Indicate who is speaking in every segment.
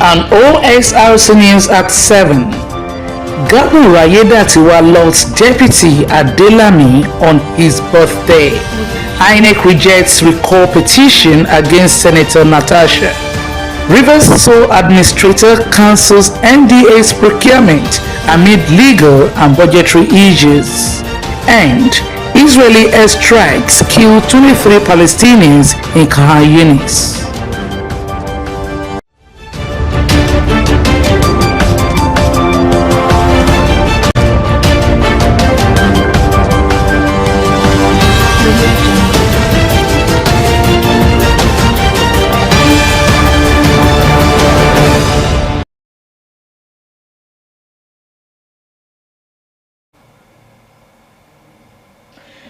Speaker 1: and OSRC News at 7. Governor Ayedatiwa lost Deputy Adelami on his birthday. INEC rejects recall petition against Senator Natasha. Rivers Sole Administrator cancels NDA's procurement amid legal and budgetary issues. And Israeli airstrikes kill 23 Palestinians in Khan Yunis.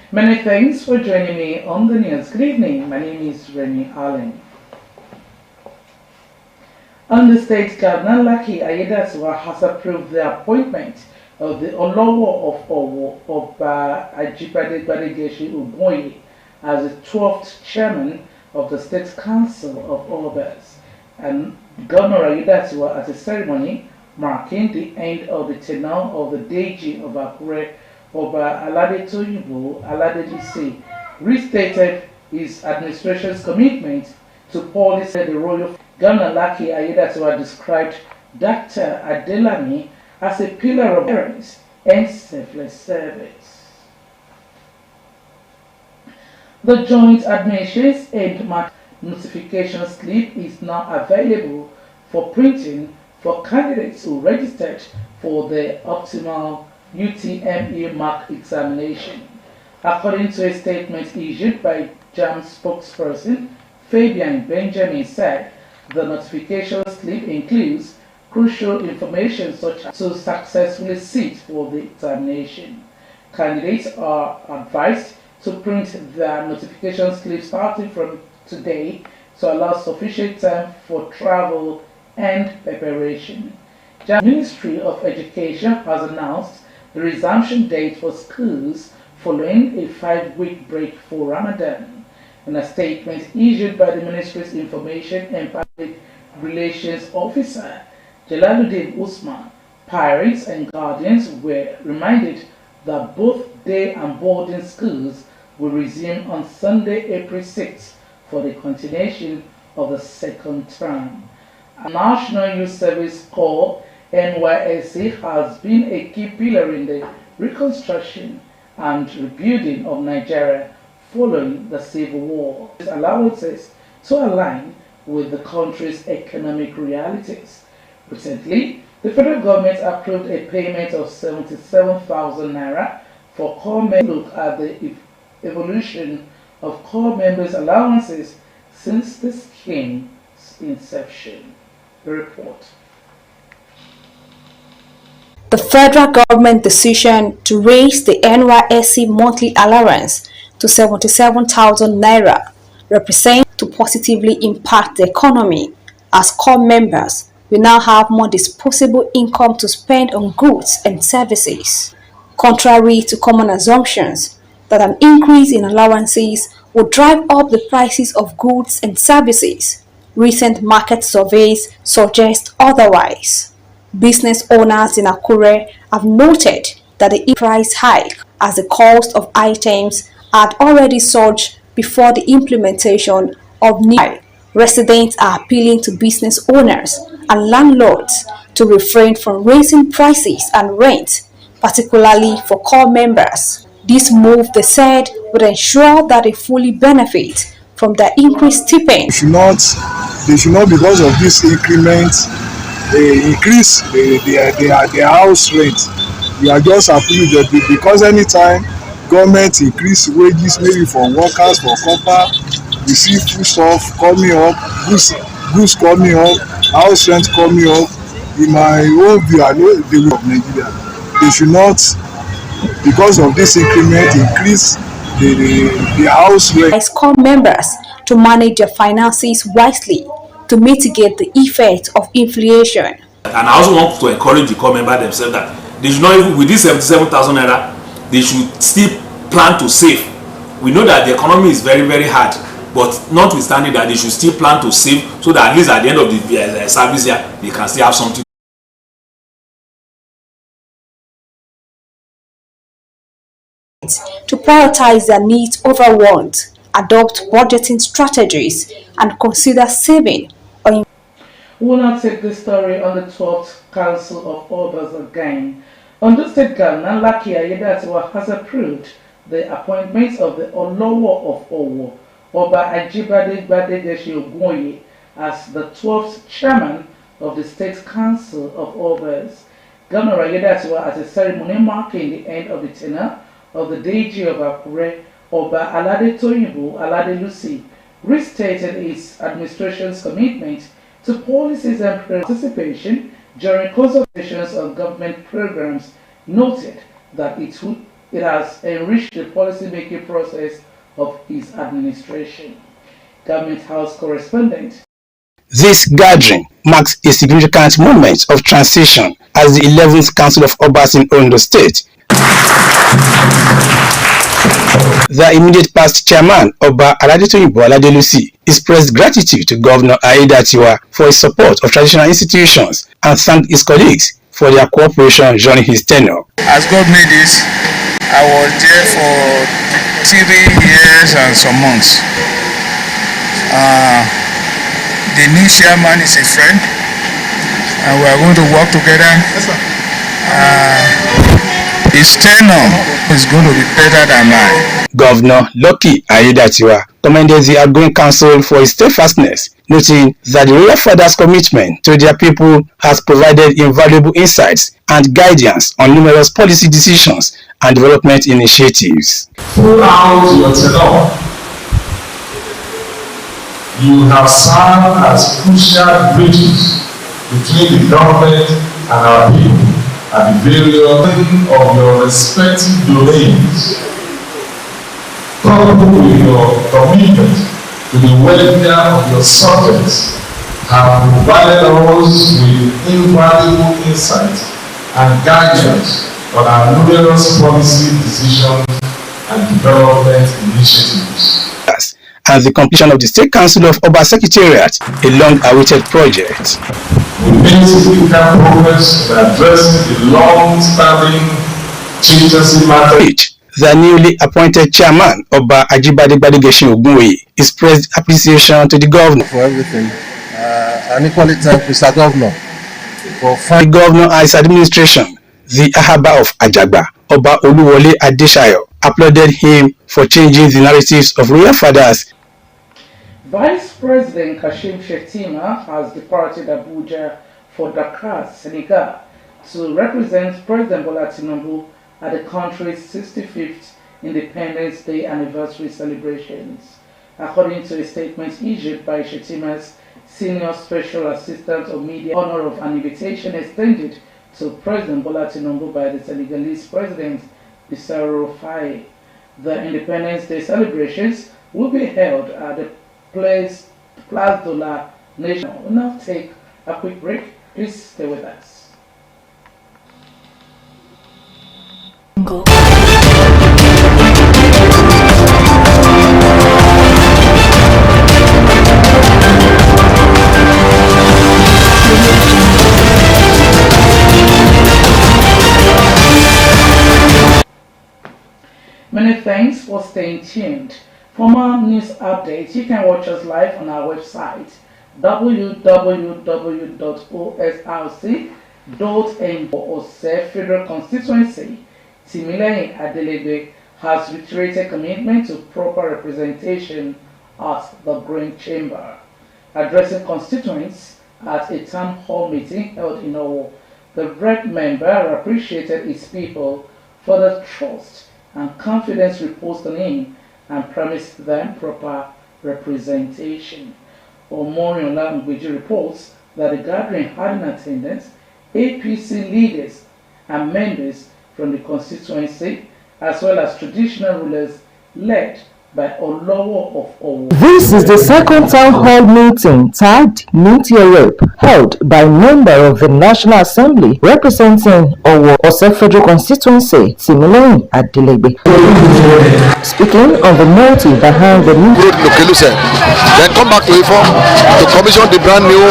Speaker 1: Many thanks for joining me on the news. Good evening. My name is Remy Allen. On the state, Governor Lucky Ayedatiwa has approved the appointment of the Olowo of Owo of Ajibade Gbadegeshi Uboye as the 12th chairman of the State Council of Obas, and Governor Ayedatiwa at a ceremony marking the end of the tenure of the Deji of Akure Oba Alade Toyibo Aladejisi restated his administration's commitment to policy. The royal Governor Lucky Ayedatiwa described Dr. Adelami as a pillar of parents and selfless service. The Joint Administration's end notification slip is now available for printing for candidates who registered for the optimal UTME mark examination. According to a statement issued by JAM spokesperson Fabian Benjamin said, the notification slip includes crucial information such as to successfully sit for the examination. Candidates are advised to print their notification slip starting from today to allow sufficient time for travel and preparation. The Ministry of Education has announced the resumption date for schools following a 5-week break for Ramadan. In a statement issued by the Ministry's Information and Public Relations Officer, Jalaluddin Usman, parents and guardians were reminded that both day and boarding schools will resume on Sunday, April 6th for the continuation of the second term. A National Youth Service Corps NYSC has been a key pillar in the reconstruction and rebuilding of Nigeria following the Civil War. These allowances to align with the country's economic realities. Recently, the federal government approved a payment of 77,000 naira for corps members. Look at the evolution of corps members' allowances since the scheme's inception. The report.
Speaker 2: The federal government decision to raise the NYSC monthly allowance to 77,000 naira represents to positively impact the economy, as corps members will now have more disposable income to spend on goods and services. Contrary to common assumptions that an increase in allowances will drive up the prices of goods and services, recent market surveys suggest otherwise. Business owners in Akure have noted that the price hike, as the cost of items had already surged before the implementation of new. Residents are appealing to business owners and landlords to refrain from raising prices and rent, particularly for corps members. This move, they said, would ensure that they fully benefit from the increased stipend.
Speaker 3: They should not, because of this increment, increase their house rent. We are just appealing that because anytime government increase wages, maybe for workers, for copper, we see food stuff coming up, goods coming up, house rent coming up. In my own view, I know the way of Nigeria, they should not, because of this increment, increase the house rent.
Speaker 2: As corps members to manage their finances wisely to mitigate the effect of inflation.
Speaker 4: And I also want to encourage the corps members themselves that they should not even, with this 77,000 naira, they should still plan to save. We know that the economy is very, very hard, but notwithstanding that, they should still plan to save, so that at least at the end of the service year, they can still have something.
Speaker 2: To prioritize their needs over wants, adopt budgeting strategies, and consider saving or
Speaker 1: We will now take this story on the 12th Council of Orders again. Ondo State Governor Lucky Ayedatiwa has approved the appointment of the Olowo of Owo, Oba Ajibade Gbadegeshi Ogunye, as the 12th chairman of the State Council of Orders. Governor Ayedatiwa, at a ceremony marking the end of the tenure of the DG of Akure, Oba Alade Toyinbo Alade Lucy, restated his administration's commitment to policies and participation during consultations on government programs, noted that it has enriched the policy-making process of his administration. Government House correspondent.
Speaker 5: This gathering marks a significant moment of transition as the 11th Council of Obas in Ondo State. The immediate past chairman, Oba Aladetoyinbo Aladelusi, expressed gratitude to Governor Ayedatiwa for his support of traditional institutions and thanked his colleagues for their cooperation during his tenure.
Speaker 6: As God made this, I was there for 3 years and some months. The new chairman is a friend, and we are going to work together. His tenure is going to be better than mine.
Speaker 5: Governor Lucky Ayedatiwa commended the outgoing council for his steadfastness, noting that the royal father's commitment to their people has provided invaluable insights and guidance on numerous policy decisions and development initiatives.
Speaker 7: Throughout your tenure, you have served as crucial bridges between the government and our people at the various of your respective domains, coupled with your commitment to the welfare of your subjects, have provided us with invaluable insight and guidance on our numerous policy decisions and development initiatives.
Speaker 5: And the completion of the State Council of Oba Secretariat, a long-awaited project.
Speaker 7: We made significant progress in addressing the long-standing chieftaincy matter.
Speaker 5: The newly appointed chairman, Oba Ajibade Gbadegeshi Ogunye, expressed appreciation to the governor
Speaker 8: for everything, and equally thank Mr. Governor for
Speaker 5: the governor and his administration. The Ahaba of Ajagba, Oba Oluwole Adeshayo, applauded him for changing the narratives of royal fathers.
Speaker 1: Vice President Kashim Shettima has departed Abuja for Dakar, Senegal, to represent President Bola Tinubu at the country's 65th Independence Day anniversary celebrations. According to a statement issued by Shettima's Senior Special Assistant of Media, in honor of an invitation extended to President Bola Tinubu by the Senegalese President Bassirou Faye. The Independence Day celebrations will be held at the Place de la Nation. We'll now take a quick break. Please stay with us. Many thanks for staying tuned. For more news updates, you can watch us live on our website www.osrc.info. Osrc Federal Constituency, Timileyin Adeleke has reiterated commitment to proper representation at the Green Chamber. Addressing constituents at a town hall meeting held in Owo, the REC member appreciated his people for the trust and confidence reposed on him and promised them proper representation. Omoriola Ngbeji reports that the gathering had in attendance APC leaders and members from the constituency, as well as traditional rulers led by Olowo of Owo.
Speaker 9: This is the second town hall meeting tagged Meet Your Rep, held by a member of the National Assembly representing Osrc Federal Constituency, Timileyin Adelegbe. Speaking on the motive behind the meeting,
Speaker 8: then come back to Ifo to commission the brand new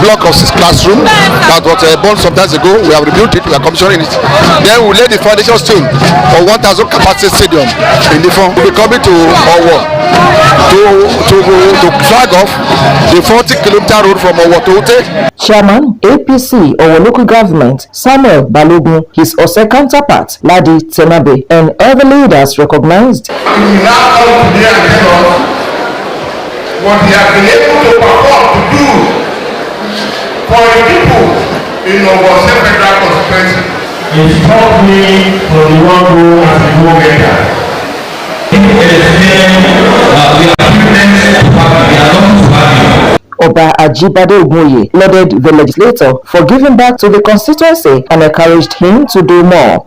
Speaker 8: block of 6 classroom that was born some times ago. We have rebuilt it, we are commissioning it. Then we lay the foundation stone for 1,000 capacity stadium in Ifo. We will be coming to Owo to flag off the 40-kilometer road from Owo to Ute.
Speaker 9: Chairman APC Owo Local Government Samuel Balogun, his Osrc counterpart Ladi Tenabe, and other leaders recognized.
Speaker 7: We now come today and tell us what we have been able to perform to do for the people in Osrc Federal Constituency. It taught me for the one who has been more better.
Speaker 9: Oba Ajibade Ogunye lauded the legislator for giving back to the constituency and encouraged him to do more.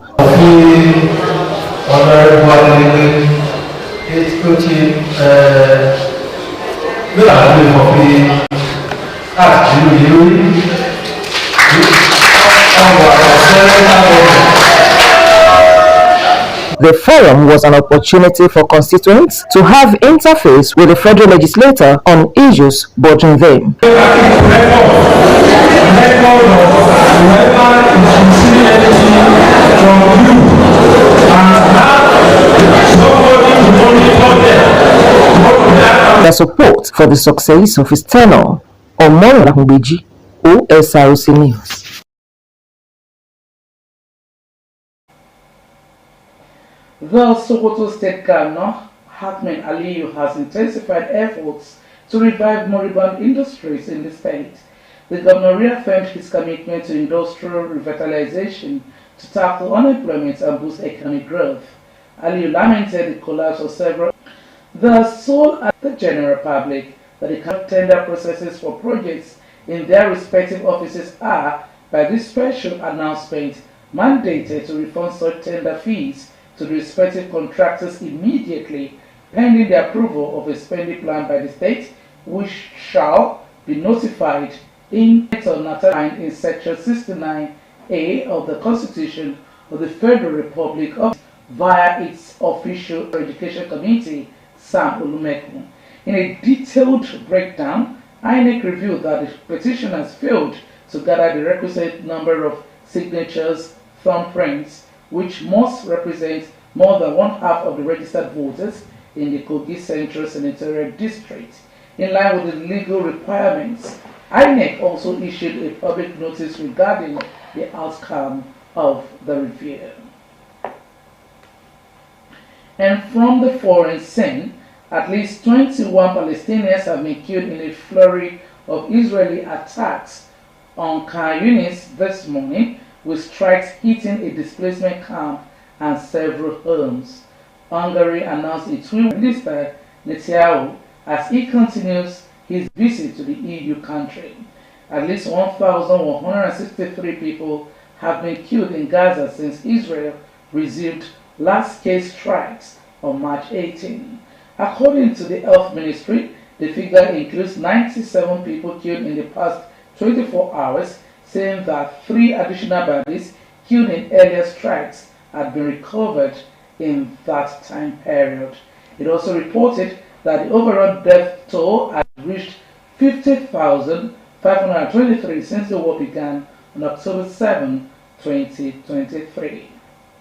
Speaker 9: The forum was an opportunity for constituents to have interface with the federal legislator on issues bordering them. The support for the success of his tenure. Omoro Lahunbeji, Osrc News.
Speaker 1: The Sokoto State Governor, Hakmen Aliyu, has intensified efforts to revive moribund industries in the state. The governor reaffirmed his commitment to industrial revitalization to tackle unemployment and boost economic growth. Aliyu lamented the collapse of several. The sole at the general public that the tender processes for projects in their respective offices are, by this special announcement, mandated to refund such tender fees to the respective contractors immediately, pending the approval of a spending plan by the state, which shall be notified in Section 69A of the Constitution of the Federal Republic of via its official education committee, Sam Olumeku. In a detailed breakdown, INEC revealed that the petitioners failed to gather the requisite number of signatures, thumbprints, which must represent more than 1/2 of the registered voters in the Kogi Central Senatorial District. In line with the legal requirements, INEC also issued a public notice regarding the outcome of the review. And from the foreign scene, at least 21 Palestinians have been killed in a flurry of Israeli attacks on Khan Yunis this morning, with strikes hitting a displacement camp and several homes. Hungary announced its will minister Netanyahu as he continues his visit to the EU country. At least 1,163 people have been killed in Gaza since Israel resumed large-scale strikes on March 18. According to the Health Ministry, the figure includes 97 people killed in the past 24 hours, saying that 3 additional bodies killed in earlier strikes had been recovered in that time period. It also reported that the overall death toll had reached 50,523 since the war began on October 7, 2023.